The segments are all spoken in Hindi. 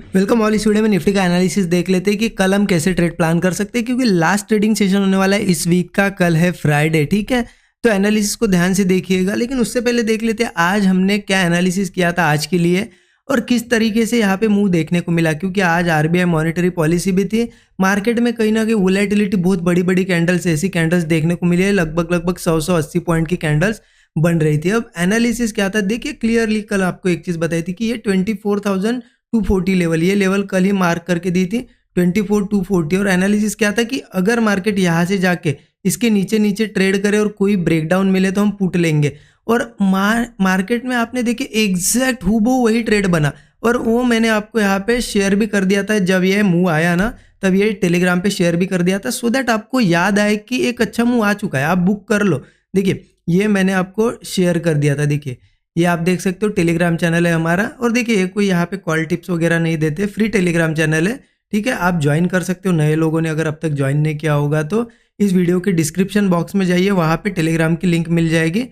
Welcome all. इस वीडियो में निफ्टी का एनालिसिस देख लेते हैं कि कल हम कैसे ट्रेड प्लान कर सकते हैं, क्योंकि लास्ट ट्रेडिंग सेशन होने वाला है इस वीक का। कल है फ्राइडे, ठीक है। तो एनालिसिस को ध्यान से देखिएगा, लेकिन उससे पहले देख लेते हैं आज हमने क्या एनालिसिस किया था आज के लिए और किस तरीके से यहाँ पे मूव देखने को मिला। क्योंकि आज आरबीआई मॉनेटरी पॉलिसी भी थी। मार्केट में कहीं ना कहीं वोलेटिलिटी, बहुत बड़ी बड़ी कैंडल्स, ऐसी कैंडल्स देखने को मिली है। लगभग 100-180 पॉइंट की कैंडल्स बन रही थी। अब एनालिसिस क्या था देखिए क्लियरली। कल आपको एक चीज बताई थी कि ये 24,240 लेवल, ये लेवल कल ही मार्क करके दी थी 24,240। और एनालिसिस क्या था कि अगर मार्केट यहाँ से जाके इसके नीचे नीचे ट्रेड करे और कोई ब्रेकडाउन मिले तो हम पुट लेंगे। और मार्केट में आपने देखिए एग्जैक्ट हूबहू वही ट्रेड बना। और वो मैंने आपको यहाँ पे शेयर भी कर दिया था जब ये मूव आया ना, तब ये टेलीग्राम पे शेयर भी कर दिया था, सो दैट आपको याद आए कि एक अच्छा मूव आ चुका है, आप बुक कर लो। देखिए ये मैंने आपको शेयर कर दिया था। देखिए ये आप देख सकते हो, टेलीग्राम चैनल है हमारा। और देखिए कोई यहाँ पे कॉल टिप्स वगैरह नहीं देते, फ्री टेलीग्राम चैनल है, ठीक है। आप ज्वाइन कर सकते हो। नए लोगों ने अगर अब तक ज्वाइन नहीं किया होगा तो इस वीडियो के डिस्क्रिप्शन बॉक्स में जाइए, वहाँ पे टेलीग्राम की लिंक मिल जाएगी।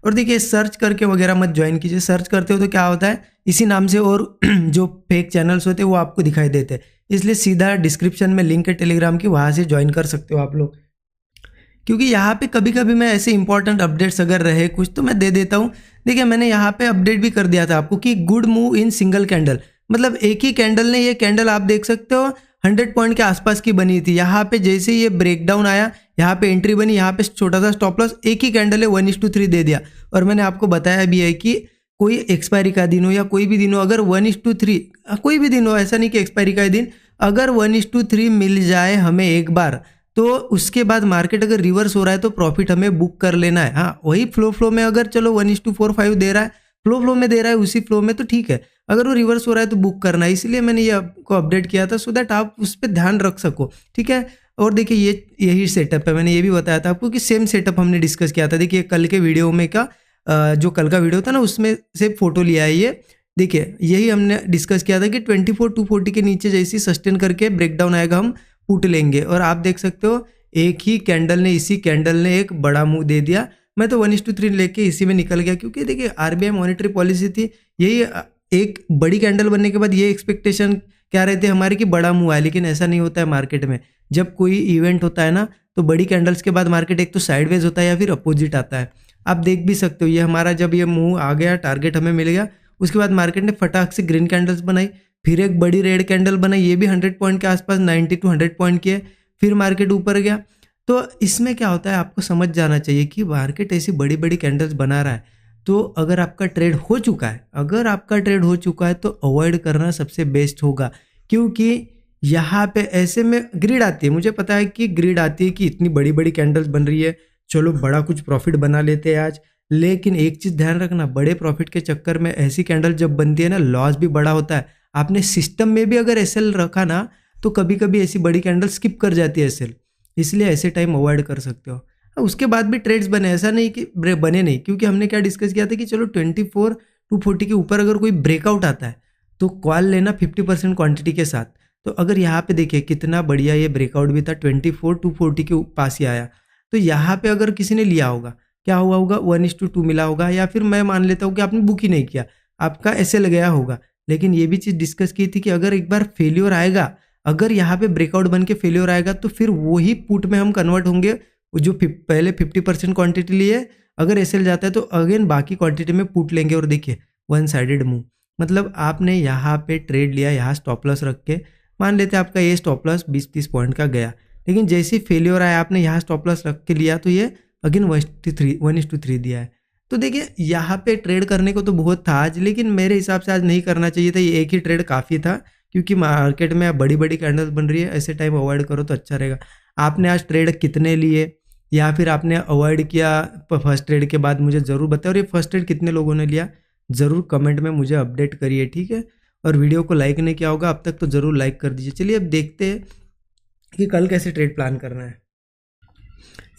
और देखिए सर्च करके वगैरह मत ज्वाइन कीजिए। सर्च करते हो तो क्या होता है, इसी नाम से और जो फेक चैनल्स होते हैं वो आपको दिखाई देते हैं। इसलिए सीधा डिस्क्रिप्शन में लिंक है टेलीग्राम की, वहाँ से ज्वाइन कर सकते हो आप लोग। क्योंकि यहाँ पे कभी कभी मैं ऐसे इंपॉर्टेंट अपडेट्स अगर रहे कुछ तो मैं दे देता हूँ। देखिए मैंने यहाँ पे अपडेट भी कर दिया था आपको कि good move in single candle, मतलब एक ही कैंडल ने, ये कैंडल आप देख सकते हो 100 पॉइंट के आसपास की बनी थी। यहाँ पे जैसे ये ब्रेकडाउन आया, यहाँ पे एंट्री बनी, यहाँ पे छोटा सा स्टॉप लॉस, एक ही कैंडल है 1:3 दे दिया। और मैंने आपको बताया भी है कि कोई एक्सपायरी का दिन हो या कोई भी दिन हो, अगर 1:3 कोई भी दिन हो, ऐसा नहीं कि एक्सपायरी का दिन, अगर 1:3 मिल जाए हमें एक बार, तो उसके बाद मार्केट अगर रिवर्स हो रहा है तो प्रॉफिट हमें बुक कर लेना है। हाँ वही फ्लो में अगर चलो 1:45 दे रहा है, फ्लो में दे रहा है उसी फ्लो में, तो ठीक है। अगर वो रिवर्स हो रहा है तो बुक करना है। इसलिए मैंने ये आपको अपडेट किया था सो दैट आप उस पर ध्यान रख सको, ठीक है। और देखिए यही सेटअप है, मैंने ये भी बताया था आपको कि सेम सेटअप हमने डिस्कस किया था। देखिए कल के वीडियो में का जो कल का वीडियो था ना, उसमें से फोटो लिया है ये। देखिए यही हमने डिस्कस किया था कि 24,240 के नीचे जैसी सस्टेन करके ब्रेकडाउन आएगा हम पुट लेंगे। और आप देख सकते हो एक ही कैंडल ने, इसी कैंडल ने एक बड़ा मूव दे दिया। मैं तो 1:3 लेके इसी में निकल गया, क्योंकि देखिए आरबीआई मॉनेटरी पॉलिसी थी यही। एक बड़ी कैंडल बनने के बाद ये एक्सपेक्टेशन क्या रहती है हमारी कि बड़ा मूव आए, लेकिन ऐसा नहीं होता है मार्केट में। जब कोई इवेंट होता है ना, तो बड़ी कैंडल्स के बाद मार्केट एक तो साइडवेज होता है या फिर अपोजिट आता है। आप देख भी सकते हो ये हमारा जब ये मूव आ गया, टारगेट हमें मिल गया, उसके बाद मार्केट ने फटाक से ग्रीन कैंडल्स बनाई, फिर एक बड़ी रेड कैंडल बनाई, ये भी 100 पॉइंट के आसपास, 90 to 100 पॉइंट की है। फिर मार्केट ऊपर गया। तो इसमें क्या होता है आपको समझ जाना चाहिए कि मार्केट ऐसी बड़ी बड़ी कैंडल्स बना रहा है, तो अगर आपका ट्रेड हो चुका है, तो अवॉइड करना सबसे बेस्ट होगा। क्योंकि यहाँ पे ऐसे में ग्रिड आती है, मुझे पता है कि ग्रिड आती है कि इतनी बड़ी बड़ी कैंडल्स बन रही है, चलो बड़ा कुछ प्रॉफिट बना लेते हैं आज। लेकिन एक चीज ध्यान रखना, बड़े प्रॉफिट के चक्कर में ऐसी कैंडल जब बनती है ना, लॉस भी बड़ा होता है। आपने सिस्टम में भी अगर एसएल रखा ना, तो कभी कभी ऐसी बड़ी कैंडल स्किप कर जाती है एसएल, इसलिए ऐसे टाइम अवॉइड कर सकते हो। उसके बाद भी ट्रेड्स बने, ऐसा नहीं कि बने नहीं, क्योंकि हमने क्या डिस्कस किया था कि चलो 24,240 के ऊपर अगर कोई ब्रेकआउट आता है तो कॉल लेना 50% क्वांटिटी के साथ। तो अगर यहाँ पे देखिए कितना बढ़िया ये ब्रेकआउट भी था, 24,240 के पास ही आया। तो यहाँ पे अगर किसी ने लिया होगा, क्या हुआ होगा, 1:2 मिला होगा, या फिर मैं मान लेता हूँ कि आपने बुक ही नहीं किया, आपका एसएल गया होगा। लेकिन ये भी चीज़ डिस्कस की थी कि अगर एक बार फेल्योर आएगा, अगर यहाँ पे ब्रेकआउट बन के फेल्योर आएगा, तो फिर वही पुट में हम कन्वर्ट होंगे। जो पहले 50% क्वांटिटी ली है, अगर एसएल जाता है तो अगेन बाकी क्वांटिटी में पुट लेंगे। और देखिए 1 साइडेड मूव, मतलब आपने यहाँ पे ट्रेड लिया, यहाँ स्टॉप लॉस रख के, मान लेते हैं आपका ये स्टॉप लॉस 20-30 पॉइंट का गया, लेकिन जैसे ही फेल्योर आया आपने यहाँ स्टॉप लॉस रख के लिया, तो ये अगेन 1:3 दिया है। तो देखिए यहाँ पे ट्रेड करने को तो बहुत था आज, लेकिन मेरे हिसाब से आज नहीं करना चाहिए था। ये एक ही ट्रेड काफ़ी था, क्योंकि मार्केट में बड़ी बड़ी कैंडल्स बन रही है, ऐसे टाइम अवॉइड करो तो अच्छा रहेगा। आपने आज ट्रेड कितने लिए, या फिर आपने अवॉइड किया फर्स्ट ट्रेड के बाद, मुझे ज़रूर बताओ। और ये फर्स्ट ट्रेड कितने लोगों ने लिया, ज़रूर कमेंट में मुझे अपडेट करिए, ठीक है। और वीडियो को लाइक नहीं किया होगा अब तक तो ज़रूर लाइक कर दीजिए। चलिए अब देखते हैं कि कल कैसे ट्रेड प्लान करना है।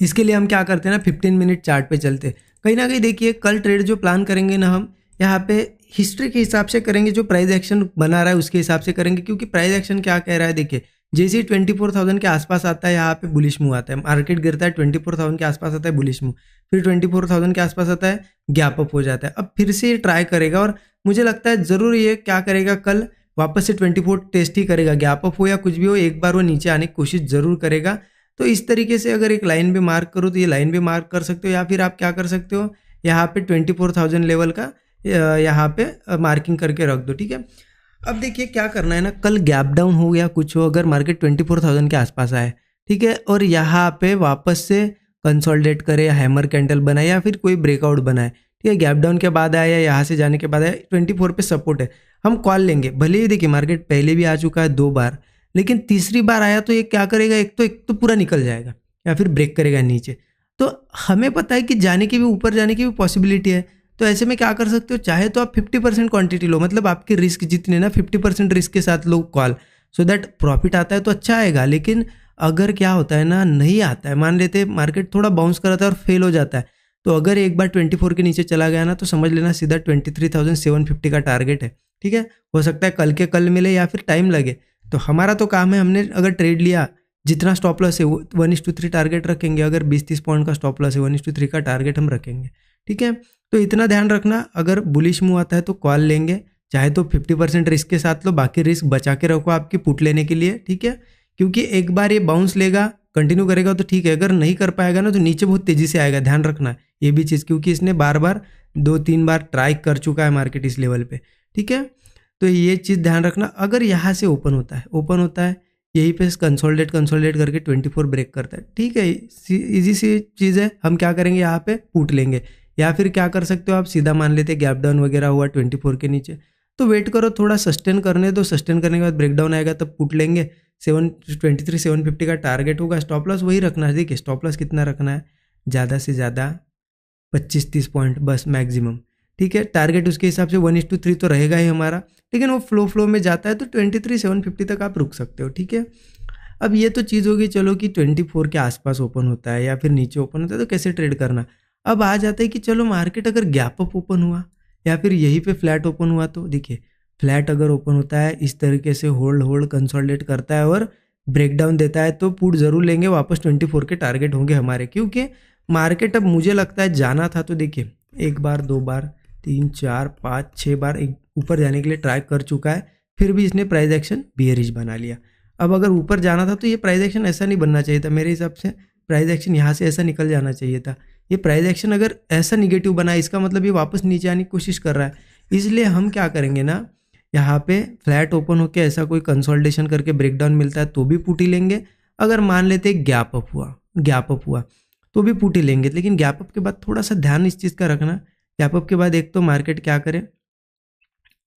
इसके लिए हम क्या करते हैं ना, 15 मिनट चार्ट पे चलते हैं। कहीं ना कहीं देखिए कल ट्रेड जो प्लान करेंगे ना, हम यहाँ पे हिस्ट्री के हिसाब से करेंगे, जो प्राइस एक्शन बना रहा है उसके हिसाब से करेंगे। क्योंकि प्राइस एक्शन क्या कह रहा है, देखिए जैसे ही 24,000 के आसपास आता है, यहाँ पे बुलिश मूव आता है, मार्केट गिरता है, 24,000 के आसपास आता है बुलिश मूव, फिर 24,000 के आसपास आता है, गैप अप हो जाता है। अब फिर से ये ट्राई करेगा, और मुझे लगता है ज़रूर ये क्या करेगा, कल वापस से 24 टेस्ट ही करेगा, गैप अप हो या कुछ भी हो, एक बार वो नीचे आने की कोशिश जरूर करेगा। तो इस तरीके से अगर एक लाइन भी मार्क करो तो ये लाइन भी मार्क कर सकते हो, या फिर आप क्या कर सकते हो, यहाँ पे 24,000 लेवल का यहाँ पे मार्किंग करके रख दो, ठीक है। अब देखिए क्या करना है ना, कल गैप डाउन हो गया कुछ हो, अगर मार्केट 24,000 के आसपास आए, ठीक है, और यहाँ पे वापस से कंसोलिडेट करे, हैमर कैंडल बनाए या फिर कोई ब्रेकआउट बनाए, ठीक है, गैप डाउन के बाद आया या यहाँ से जाने के बाद आया, 24 पे सपोर्ट है, हम कॉल लेंगे। भले ही देखिए मार्केट पहले भी आ चुका है 2 बार, लेकिन तीसरी बार आया तो ये क्या करेगा, एक तो पूरा निकल जाएगा या फिर ब्रेक करेगा नीचे। तो हमें पता है कि जाने की भी, ऊपर जाने की भी पॉसिबिलिटी है। तो ऐसे में क्या कर सकते हो, चाहे तो आप 50% क्वांटिटी लो, मतलब आपके रिस्क जितने ना 50% रिस्क के साथ लो कॉल, सो दैट प्रॉफिट आता है तो अच्छा आएगा। लेकिन अगर क्या होता है ना, नहीं आता है, मान लेते मार्केट थोड़ा बाउंस कराता है और फेल हो जाता है, तो अगर एक बार 24 के नीचे चला गया ना, तो समझ लेना सीधा 23,750 का टारगेट है, ठीक है। हो सकता है कल के कल मिले या फिर टाइम लगे। तो हमारा तो काम है, हमने अगर ट्रेड लिया, जितना स्टॉप लॉस है वो 1:3 टारगेट रखेंगे, अगर 20-30 पॉइंट का स्टॉप लॉस है 1:3 का टारगेट हम रखेंगे, ठीक है। तो इतना ध्यान रखना, अगर बुलिश मूव आता है तो कॉल लेंगे, चाहे तो 50% रिस्क के साथ लो, बाकी रिस्क बचा के रखो आपकी पुट लेने के लिए, ठीक है। क्योंकि एक बार ये बाउंस लेगा, कंटिन्यू करेगा तो ठीक है, अगर नहीं कर पाएगा ना तो नीचे बहुत तेजी से आएगा, ध्यान रखना ये भी चीज़, क्योंकि इसने बार बार 2-3 बार ट्राई कर चुका है मार्केट इस लेवल पे, ठीक है। तो ये चीज़ ध्यान रखना, अगर यहाँ से ओपन होता है यहीं पे कंसोलिडेट करके 24 ब्रेक करता है, ठीक है, इजी सी चीज़ है। हम क्या करेंगे, यहाँ पे पुट लेंगे, या फिर क्या कर सकते हो आप, सीधा मान लेते गैप डाउन वगैरह हुआ 24 के नीचे, तो वेट करो, थोड़ा सस्टेन करने दो, सस्टेन करने के बाद ब्रेक डाउन आएगा तब पुट लेंगे। 23,750 का टारगेट होगा, स्टॉप लॉस वही रखना है। देखिए स्टॉप लॉस कितना रखना है, ज़्यादा से ज़्यादा 25-30 पॉइंट बस मैक्सिमम, ठीक है। टारगेट उसके हिसाब से 1:3 तो रहेगा ही हमारा, लेकिन वो फ्लो में जाता है तो 23,750 तक आप रुक सकते हो, ठीक है। अब ये तो चीज़ होगी चलो कि 24 के आसपास ओपन होता है या फिर नीचे ओपन होता है तो कैसे ट्रेड करना। अब आ जाता है कि चलो मार्केट अगर गैप अप ओपन हुआ या फिर यहीं पे फ्लैट ओपन हुआ, तो देखिए फ्लैट अगर ओपन होता है इस तरीके से होल्ड कंसोलिडेट करता है और ब्रेकडाउन देता है, तो पुट जरूर लेंगे, वापस 24 के टारगेट होंगे हमारे, क्योंकि मार्केट अब मुझे लगता है जाना था तो देखिए 1 बार 2 बार 3 4 5 6 बार ऊपर जाने के लिए ट्राई कर चुका है, फिर भी इसने प्राइस एक्शन बियरिश बना लिया। अब अगर ऊपर जाना था तो ये प्राइस एक्शन ऐसा नहीं बनना चाहिए था, मेरे हिसाब से प्राइस एक्शन यहाँ से ऐसा निकल जाना चाहिए था। ये प्राइस एक्शन अगर ऐसा निगेटिव बना, इसका मतलब ये वापस नीचे आने की कोशिश कर रहा है। इसलिए हम क्या करेंगे ना, यहाँ पे फ्लैट ओपन होके ऐसा कोई कंसोलिडेशन करके ब्रेकडाउन मिलता है तो भी पुट ही लेंगे। अगर मान लेते गैप अप हुआ तो भी पुट ही लेंगे, लेकिन गैप अप के बाद थोड़ा सा ध्यान इस चीज़ का रखना, गैप अप के बाद एक तो मार्केट क्या करे,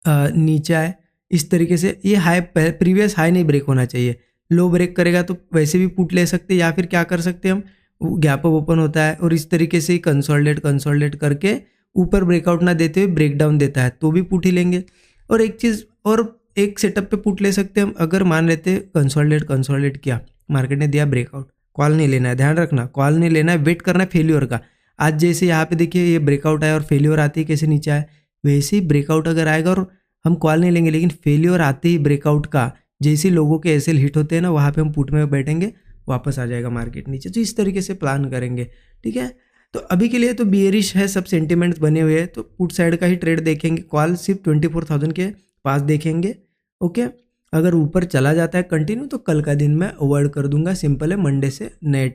नीचे आए इस तरीके से, ये हाई प्रीवियस हाई नहीं ब्रेक होना चाहिए, लो ब्रेक करेगा तो वैसे भी पुट ले सकते, या फिर क्या कर सकते हम, गैप अप ओपन होता है और इस तरीके से कंसोलिडेट करके ऊपर ब्रेकआउट ना देते हुए ब्रेक डाउन देता है तो भी पुट ही लेंगे। और एक चीज़ और एक सेटअप पे पुट ले सकते हैं हम, अगर मान लेते कंसोलिडेट किया, मार्केट ने दिया ब्रेकआउट, कॉल नहीं लेना है, ध्यान रखना कॉल नहीं लेना है, वेट करना है फेल्योर का। आज जैसे यहाँ पे देखिए ये ब्रेकआउट आया और फेल्योर आते ही कैसे नीचे आए, वैसे ही ब्रेकआउट अगर आएगा और हम कॉल नहीं लेंगे, लेकिन फेल्योर आते ही ब्रेकआउट का, जैसे लोगों के एसएल हिट होते हैं ना, वहाँ पे हम पुट में बैठेंगे, वापस आ जाएगा मार्केट नीचे। तो इस तरीके से प्लान करेंगे, ठीक है। तो अभी के लिए तो बियरिश है, सब सेंटिमेंट्स बने हुए हैं, तो पुट साइड का ही ट्रेड देखेंगे, कॉल सिर्फ 24,000 के पास देखेंगे, ओके। अगर ऊपर चला जाता है कंटिन्यू तो कल का दिन मैं अवॉइड कर दूंगा, सिंपल है, मंडे से नए